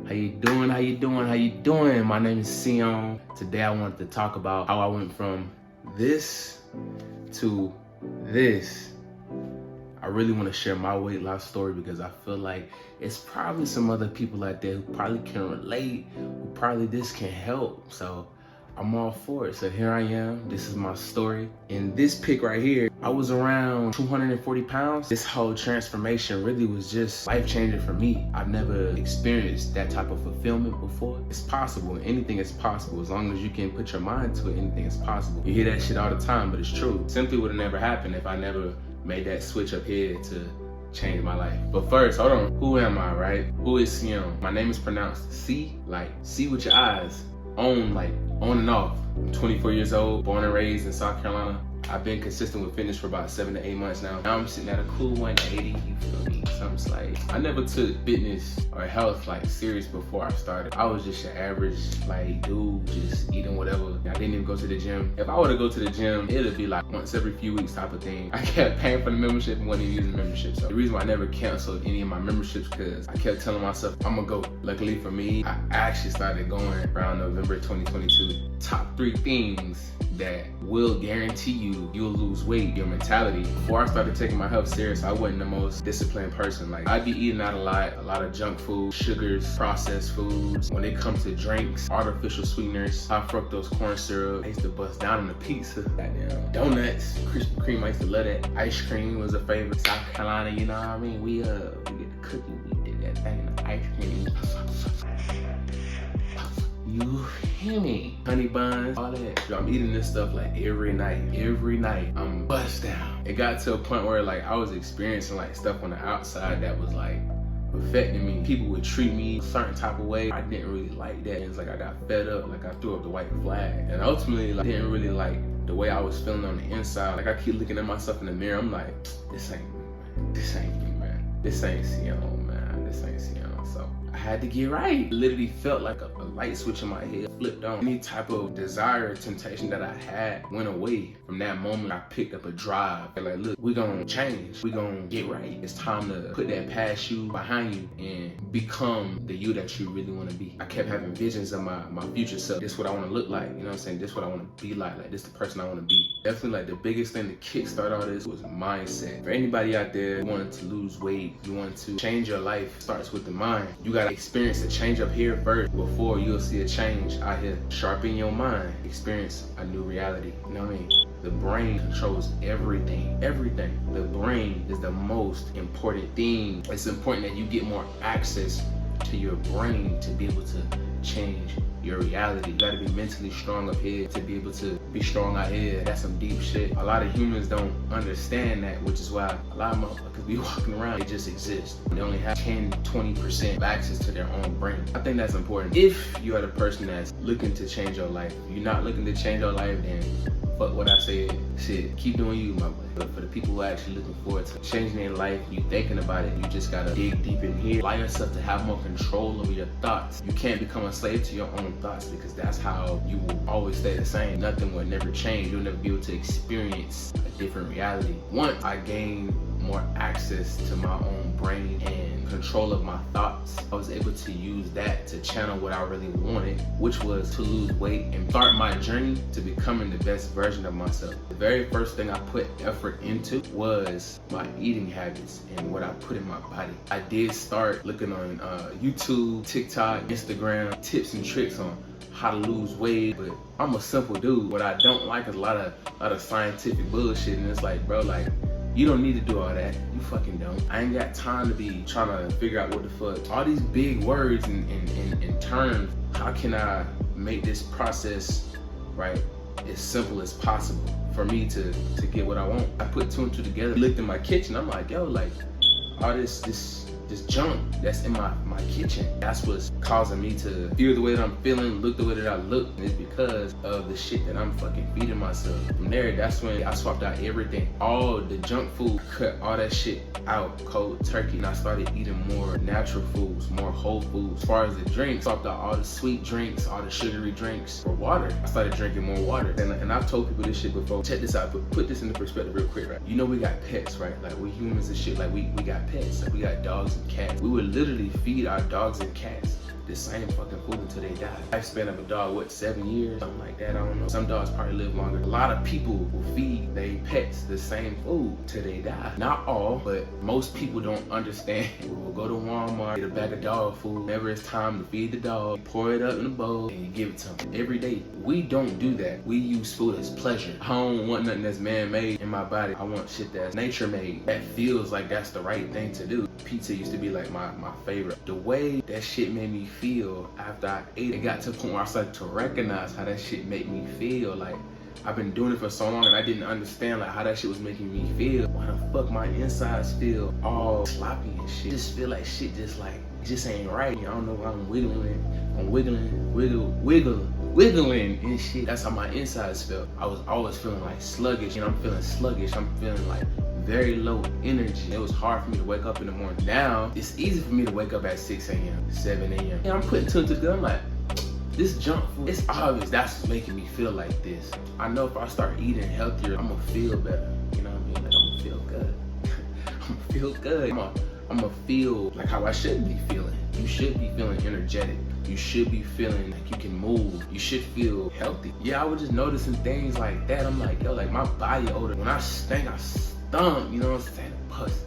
How you doing? How you doing? How you doing? My name is Sion. Today I wanted to talk about how I went from this to this. I really want to share my weight loss story because I feel like it's probably some other people out there who probably can relate, who probably this can help. So I'm all for it. So here I am. This is my story. In this pic right here, I was around 240 pounds. This whole transformation really was just life-changing for me. I've never experienced that type of fulfillment before. It's possible. Anything is possible. As long as you can put your mind to it, anything is possible. You hear that shit all the time, but it's true. Simply would have never happened if I never made that switch up here to change my life. But first, hold on. Who am I, right? Who is Sion? My name is pronounced C, like see with your eyes. On, like on and off. I'm 24 years old, born and raised in South Carolina. I've been consistent with fitness for about 7 to 8 months now. Now I'm sitting at a cool 180, you feel me? Something like, I never took fitness or health like serious before I started. I was just your average like dude, just eating whatever. I didn't even go to the gym. If I were to go to the gym, it'd be like once every few weeks type of thing. I kept paying for the membership and wasn't even using the membership. So the reason why I never canceled any of my memberships because I kept telling myself, I'm gonna go. Luckily for me, I actually started going around November 2022. Top 3 things that will guarantee you'll lose weight, your mentality. Before I started taking my health serious, I wasn't the most disciplined person. Like I'd be eating out a lot of junk food, sugars, processed foods. When it comes to drinks, artificial sweeteners, high fructose corn syrup. I used to bust down on the pizza. Goddamn donuts, Krispy Kreme, I used to love that. Ice cream was a favorite. South Carolina, you know what I mean? We get the cookie, we did that thing in the ice cream. You hear me? Honey buns, all that. I'm eating this stuff like every night. I'm bust down. It got to a point where like I was experiencing like stuff on the outside that was like affecting me. People would treat me a certain type of way. I didn't really like that. It's like I got fed up, like I threw up the white flag. And ultimately, like, I didn't really like the way I was feeling on the inside. Like I keep looking at myself in the mirror. I'm like, this ain't me, man. This ain't Sion, man. This ain't Sion. So I had to get right. It literally felt like a light switch in my head flipped on. Any type of desire or temptation that I had went away. From that moment, I picked up a drive. Like, look, we're gonna change. We're gonna get right. It's time to put that past you behind you and become the you that you really wanna be. I kept having visions of my future self. This is what I wanna look like. You know what I'm saying? This is what I wanna be like. Like, this is the person I wanna be. Definitely like the biggest thing to kickstart all this was mindset. For anybody out there who wanted to lose weight, you want to change your life, starts with the mind. You gotta experience a change up here first before you'll see a change out here. Sharpen your mind. Experience a new reality. You know what I mean? The brain controls everything. Everything. The brain is the most important thing. It's important that you get more access to your brain to be able to change your reality. You gotta be mentally strong up here to be able to be strong out here. That's some deep shit. A lot of humans don't understand that, which is why a lot of motherfuckers be walking around, they just exist. They only have 10-20% of access to their own brain. I think that's important. If you are the person that's looking to change your life, you're not looking to change your life, then fuck what I said. Shit, keep doing you, my boy. But for the people who are actually looking forward to changing their life, you thinking about it, you just gotta dig deep in here. Allow yourself to have more control over your thoughts. You can't become a slave to your own thoughts because that's how you will always stay the same. Nothing will never change. You'll never be able to experience a different reality. Once I gained more access to my own brain and control of my thoughts, I was able to use that to channel what I really wanted, which was to lose weight and start my journey to becoming the best version of myself. The very first thing I put effort into was my eating habits and what I put in my body. I did start looking on YouTube, TikTok, Instagram, tips and tricks on how to lose weight, but I'm a simple dude. What I don't like is a lot of scientific bullshit, and it's like, bro, like, you don't need to do all that. You fucking don't. I ain't got time to be trying to figure out what the fuck. All these big words and terms, how can I make this process, right, as simple as possible for me to get what I want? I put 2 and 2 together, looked in my kitchen, I'm like, yo, like, all this junk that's in my kitchen, that's what's causing me to feel the way that I'm feeling, look the way that I look, and it's because of the shit that I'm fucking feeding myself. From there, that's when I swapped out everything. All the junk food, cut all that shit out cold turkey, and I started eating more natural foods, more whole foods. As far as the drinks, swapped out all the sweet drinks, all the sugary drinks for water. I started drinking more water, and I've told people this shit before. Check this out, but put this into perspective real quick, right? You know we got pets, right? Like, we humans and shit, like we got pets, like we got dogs and cats. We would literally feed our dogs and cats the same fucking food until they die. Lifespan of a dog, what, 7 years? Something like that, I don't know. Some dogs probably live longer. A lot of people will feed their pets the same food till they die. Not all, but most people don't understand. We'll go to Walmart, get a bag of dog food. Whenever it's time to feed the dog, pour it up in a bowl and you give it to them. Every day, we don't do that. We use food as pleasure. I don't want nothing that's man-made in my body. I want shit that's nature-made. That feels like that's the right thing to do. Pizza used to be like my favorite. The way that shit made me feel after I ate it got to the point where I started to recognize how that shit made me feel. Like, I've been doing it for so long and I didn't understand like how that shit was making me feel. Why the fuck my insides feel all sloppy and shit? Just feel like shit just like, just ain't right. I don't know why I'm wiggling and shit. That's how my insides felt. I was always feeling like sluggish, and I'm feeling sluggish. I'm feeling like very low energy. It was hard for me to wake up in the morning. Now, it's easy for me to wake up at 6 a.m., 7 a.m. And I'm putting two and two together. I'm like, this junk food, it's obvious that's what's making me feel like this. I know if I start eating healthier, I'm gonna feel better. You know what I mean? Like, I'm gonna feel good. I'm gonna feel good. I'm gonna feel like how I should be feeling. You should be feeling energetic. You should be feeling like you can move. You should feel healthy. Yeah, I was just noticing things like that. I'm like, yo, like my body odor. When I stink, I stunk. You know what I'm saying? Pus.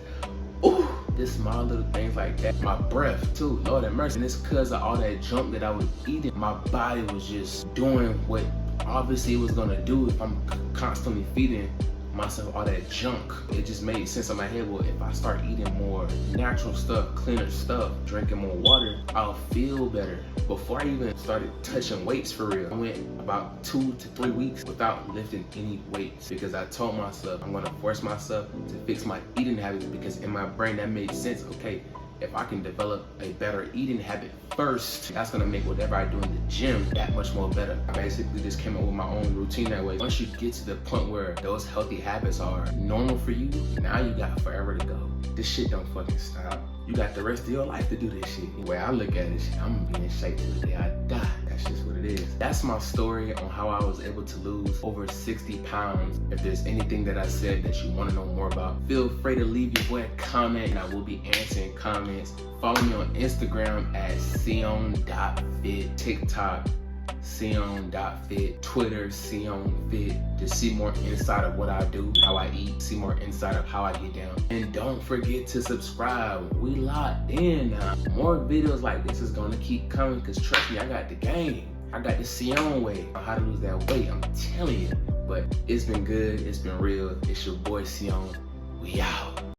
Ooh, just small little things like that. My breath too, Lord have mercy. And it's cause of all that junk that I was eating. My body was just doing what obviously it was gonna do if I'm constantly feeding myself all that junk. It just made sense in my head. Well, if I start eating more natural stuff, cleaner stuff, drinking more water, I'll feel better. Before I even started touching weights for real, I went about 2 to 3 weeks without lifting any weights because I told myself I'm gonna force myself to fix my eating habits, because in my brain that made sense. Okay, if I can develop a better eating habit first, that's gonna make whatever I do in the gym that much more better. I basically just came up with my own routine that way. Once you get to the point where those healthy habits are normal for you, now you got forever to go. This shit don't fucking stop. You got the rest of your life to do this shit. The way I look at it, I'm gonna be in shape till the day I die. That's just what it is. That's my story on how I was able to lose over 60 pounds. If there's anything that I said that you wanna know more about, feel free to leave your boy a comment and I will be answering comments. Follow me on Instagram at sion.fit, TikTok sion.fit, Twitter sion.fit, to see more inside of what I do, how I eat, see more inside of how I get down. And don't forget to subscribe. We locked in now. More videos like this is gonna keep coming, because trust me, I got the game. I got the Sion way on how to lose that weight, I'm telling you. But it's been good, it's been real. It's your boy Sion. We out.